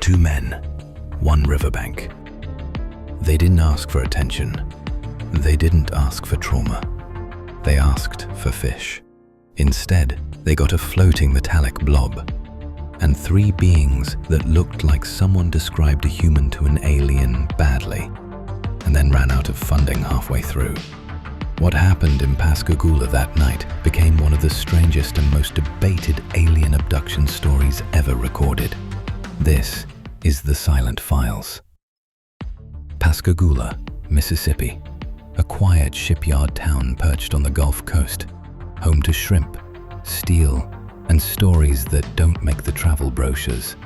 Two men, one riverbank. They didn't ask for attention. They didn't ask for trauma. They asked for fish. Instead, they got a floating metallic blob and three beings that looked like someone described a human to an alien badly and then ran out of funding halfway through. What happened in Pascagoula that night became one of the strangest and most debated alien abduction stories ever recorded. This is the Silent Files. Pascagoula, Mississippi, a quiet shipyard town perched on the Gulf Coast, home to shrimp, steel, and stories that don't make the travel brochures.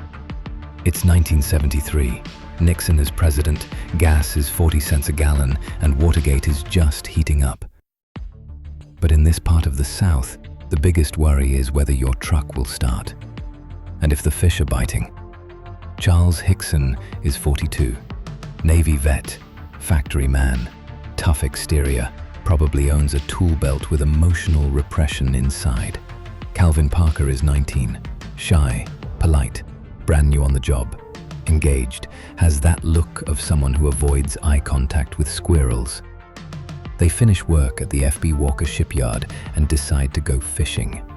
It's 1973. Nixon is president, gas is 40 cents a gallon, and Watergate is just heating up. But in this part of the South, the biggest worry is whether your truck will start, and if the fish are biting. Charles Hickson is 42, Navy vet, factory man, tough exterior, probably owns a tool belt with emotional repression inside. Calvin Parker is 19, shy, polite, brand new on the job, engaged, has that look of someone who avoids eye contact with squirrels. They finish work at the FB Walker shipyard and decide to go fishing.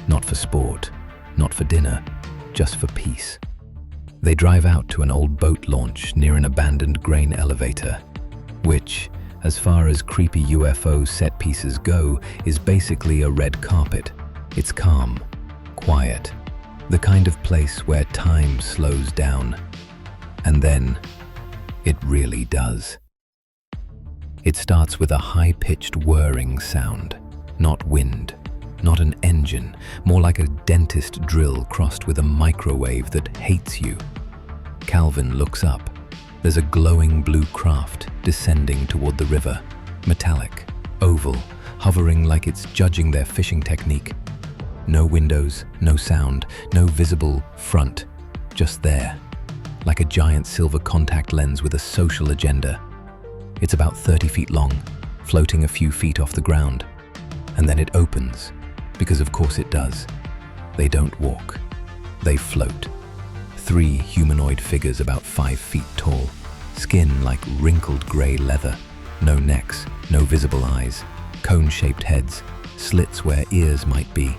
Not for sport, not for dinner, just for peace. They drive out to an old boat launch near an abandoned grain elevator, which, as far as creepy UFO set pieces go, is basically a red carpet. It's calm, quiet, the kind of place where time slows down. And then, it really does. It starts with a high-pitched whirring sound, not wind, not an engine, more like a dentist drill crossed with a microwave that hates you. Calvin looks up. There's a glowing blue craft descending toward the river, metallic, oval, hovering like it's judging their fishing technique. No windows, no sound, no visible front, just there, like a giant silver contact lens with a social agenda. It's about 30 feet long, floating a few feet off the ground. And then it opens, because of course it does. They don't walk, they float. Three humanoid figures about 5 feet tall, skin like wrinkled gray leather, no necks, no visible eyes, cone-shaped heads, slits where ears might be,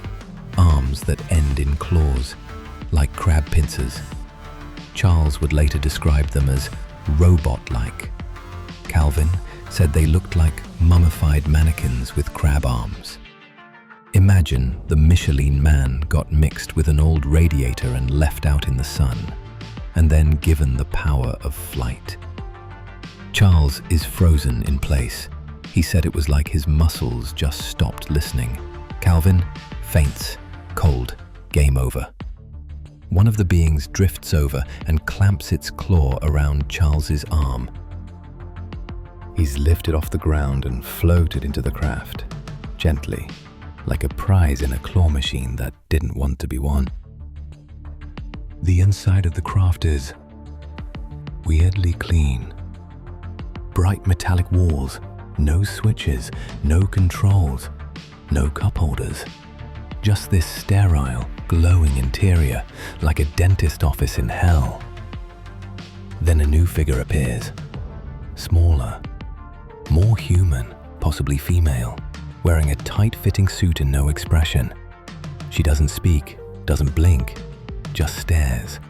arms that end in claws, like crab pincers. Charles would later describe them as robot-like. Calvin said they looked like mummified mannequins with crab arms. Imagine the Michelin Man got mixed with an old radiator and left out in the sun, and then given the power of flight. Charles is frozen in place. He said it was like his muscles just stopped listening. Calvin faints, cold, game over. One of the beings drifts over and clamps its claw around Charles's arm. He's lifted off the ground and floated into the craft, gently, like a prize in a claw machine that didn't want to be won. The inside of the craft is weirdly clean. Bright metallic walls, no switches, no controls, no cup holders. Just this sterile, glowing interior, like a dentist office in hell. Then a new figure appears, smaller, more human, possibly female, wearing a tight-fitting suit and no expression. She doesn't speak, doesn't blink, just stares.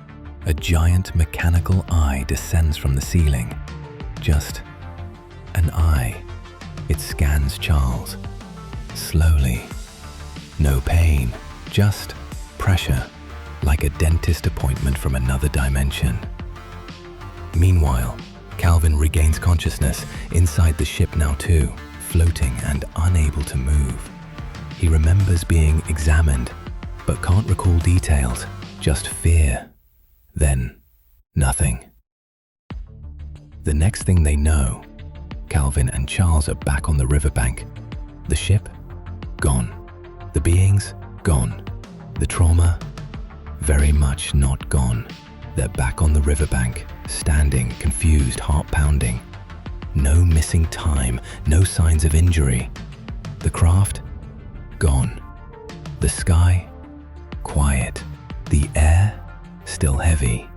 A giant mechanical eye descends from the ceiling. Just an eye. It scans Charles. Slowly. No pain, just pressure, like a dentist appointment from another dimension. Meanwhile, Calvin regains consciousness inside the ship now too, floating and unable to move. He remembers being examined, but can't recall details, just fear. Then, nothing. The next thing they know, Calvin and Charles are back on the riverbank. The ship? Gone. The beings? Gone. The trauma? Very much not gone. They're back on the riverbank, standing, confused, heart pounding. No missing time, no signs of injury. The craft? Gone. The sky? Quiet. The air? Still heavy.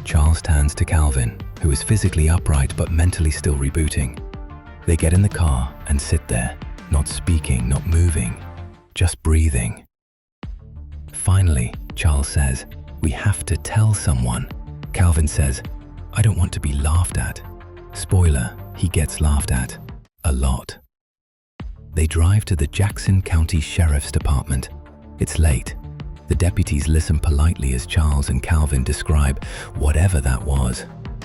Charles turns to Calvin, who is physically upright but mentally still rebooting. They get in the car and sit there, not speaking, not moving, just breathing. Finally, Charles says, "We have to tell someone." Calvin says, "I don't want to be laughed at." Spoiler, he gets laughed at. A lot. They drive to the Jackson County Sheriff's Department. It's late. The deputies listen politely as Charles and Calvin describe whatever that was.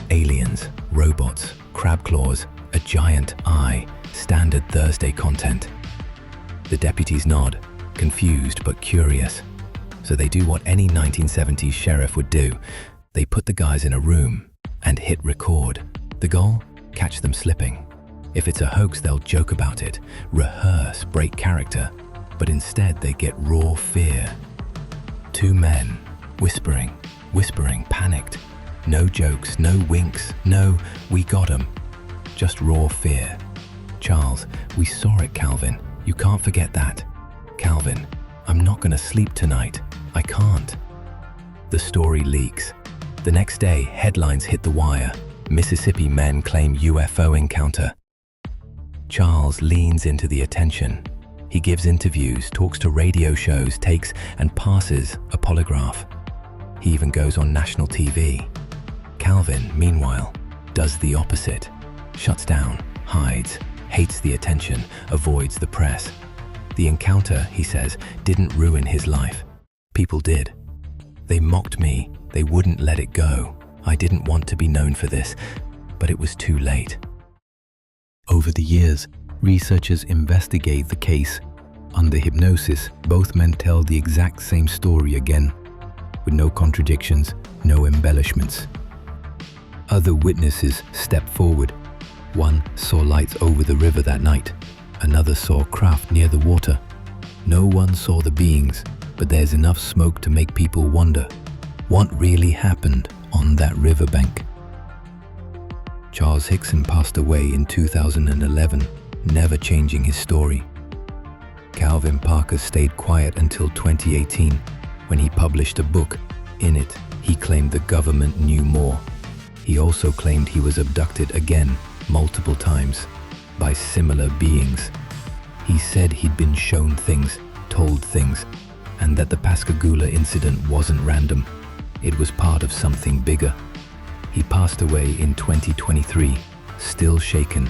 Aliens, robots, crab claws, a giant eye, standard Thursday content. The deputies nod, confused but curious. So they do what any 1970s sheriff would do. They put the guys in a room and hit record. The goal? Catch them slipping. If it's a hoax, they'll joke about it, rehearse, break character. But instead, they get raw fear. Two men, whispering, panicked. No jokes, no winks, no, "We got 'em." Just raw fear. Charles, "We saw it, Calvin. You can't forget that." Calvin, "I'm not gonna sleep tonight. I can't." The story leaks. The next day, headlines hit the wire. Mississippi men claim UFO encounter. Charles leans into the attention. He gives interviews, talks to radio shows, takes and passes a polygraph. He even goes on national TV. Calvin, meanwhile, does the opposite. Shuts down, hides, hates the attention, avoids the press. The encounter, he says, didn't ruin his life. People did. They mocked me. They wouldn't let it go. I didn't want to be known for this, but it was too late. Over the years, researchers investigate the case. Under hypnosis, both men tell the exact same story again, with no contradictions, no embellishments. Other witnesses step forward. One saw lights over the river that night. Another saw craft near the water. No one saw the beings, but there's enough smoke to make people wonder what really happened on that riverbank. Charles Hickson passed away in 2011, never changing his story. Calvin Parker stayed quiet until 2018, when he published a book. In it, he claimed the government knew more. He also claimed he was abducted again, multiple times, by similar beings. He said he'd been shown things, told things, and that the Pascagoula incident wasn't random. It was part of something bigger. He passed away in 2023, still shaken,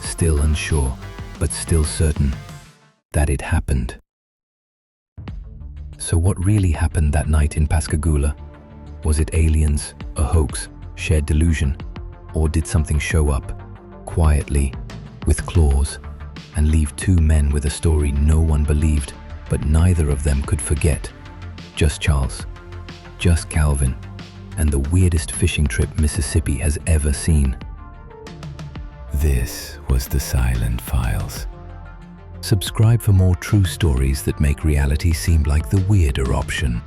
still unsure, but still certain that it happened. So what really happened that night in Pascagoula? Was it aliens, a hoax, shared delusion, or did something show up, quietly, with claws, and leave two men with a story no one believed, but neither of them could forget? Just Charles, just Calvin, and the weirdest fishing trip Mississippi has ever seen. This was The Silent Files. Subscribe for more true stories that make reality seem like the weirder option.